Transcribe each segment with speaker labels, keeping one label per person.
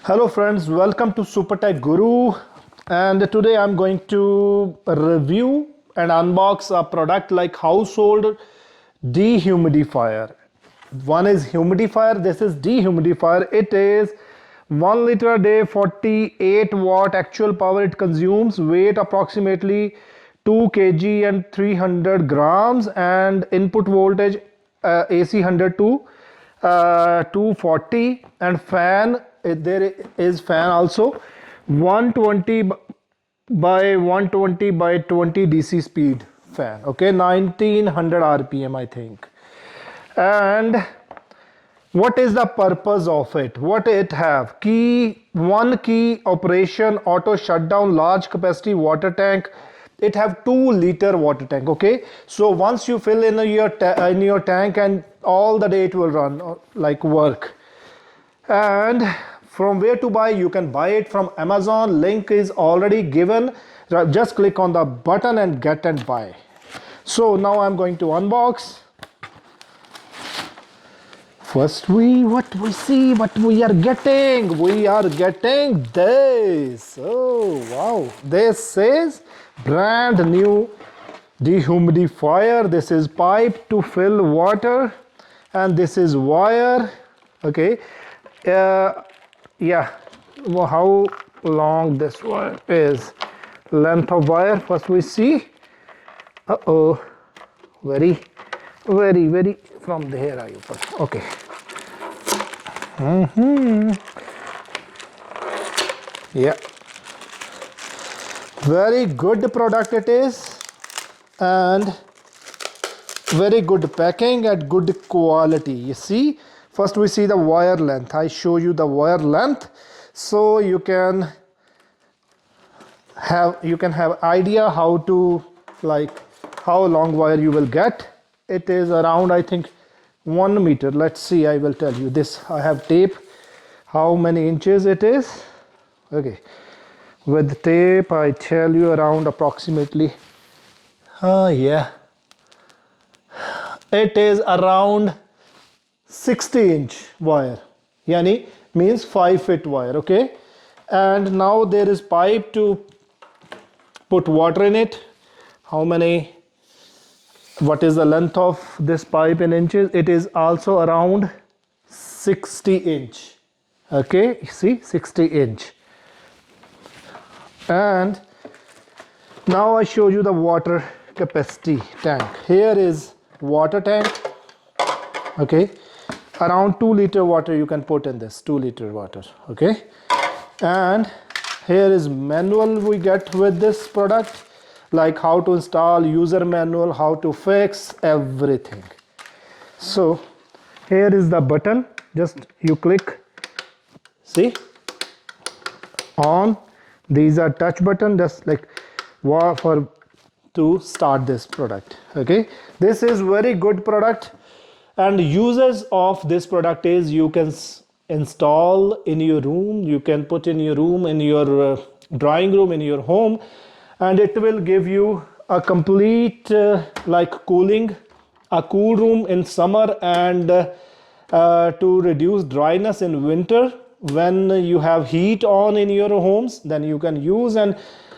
Speaker 1: Hello friends, welcome to Super Tech Guru, and today I'm going to review and unbox a product like household dehumidifier. One is humidifier, this is dehumidifier. It is 1 liter a day, 48 watt actual power it consumes, weight approximately 2 kg and 300 grams, and input voltage AC 100 to 240, and fan, there is fan also 120 by 120 by 20 DC speed fan, okay, 1900 RPM I think. And what is the purpose of it? What it have? One key operation, auto shutdown, large capacity water tank. It have 2 liter water tank, okay. So once you fill in your tank, and all the day it will run like work. And from where to buy? You can buy it from Amazon. Link is already given. Just click on the button and get and buy. So now I'm going to unbox. First, what we are getting? We are getting this. Oh wow! This is brand new dehumidifier. This is pipe to fill water, and this is wire. Okay. Yeah. Well, how long this wire is? Length of wire. First we see. Very from there I open. Okay. Yeah, very good product it is, and very good packing and good quality. You see, first we see the wire length. I show you the wire length, so you can have idea how to, like, how long wire you will get. It is around, I think, 1 meter. Let's see, I will tell you this. I have tape how many inches it is. Okay, with tape I tell you around approximately, yeah, it is around 60-inch wire, yani means 5 feet wire. Okay, and now there is pipe to put water in it. How many? What is the length of this pipe in inches? It is also around 60 inch. Okay, see, 60 inch. And now I show you the water capacity tank. Here is water tank. Okay, around 2 liter water you can put in this, 2 liter water. Okay, and here is manual we get with this product, like how to install, user manual, how to fix everything. So here is the button, just you click, see, on. These are touch button, just like for to start this product. Okay, this is very good product, and uses of this product is you can install in your room, you can put in your room, in your drawing room, in your home, and it will give you a complete like cooling, a cool room in summer, and to reduce dryness in winter. When you have heat on in your homes, then you can use, and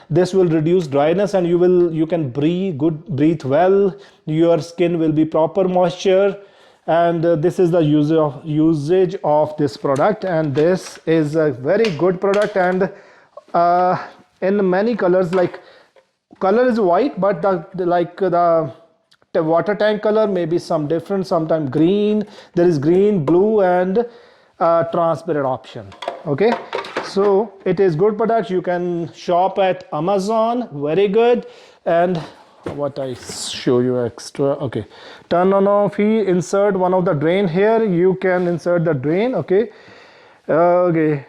Speaker 1: this will reduce dryness, and you can breathe well. Your skin will be proper moisture, and this is the usage of this product, and this is a very good product, and in many colors, like color is white, but the water tank color may be some different, sometimes green. There is green, blue, and transparent option. Okay, so it is good product. You can shop at Amazon, very good. And what I show you extra, okay, turn on off, he insert one of the drain. Here you can insert the drain. Okay,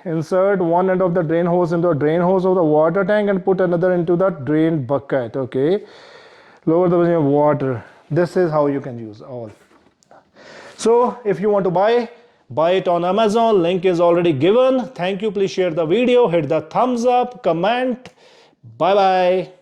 Speaker 1: insert one end of the drain hose into the drain hose of the water tank and put another into the drain bucket. Okay, lower the volume of water. This is how you can use all. So if you want to buy it on Amazon. Link is already given. Thank you. Please share the video, hit the thumbs up, comment. Bye bye.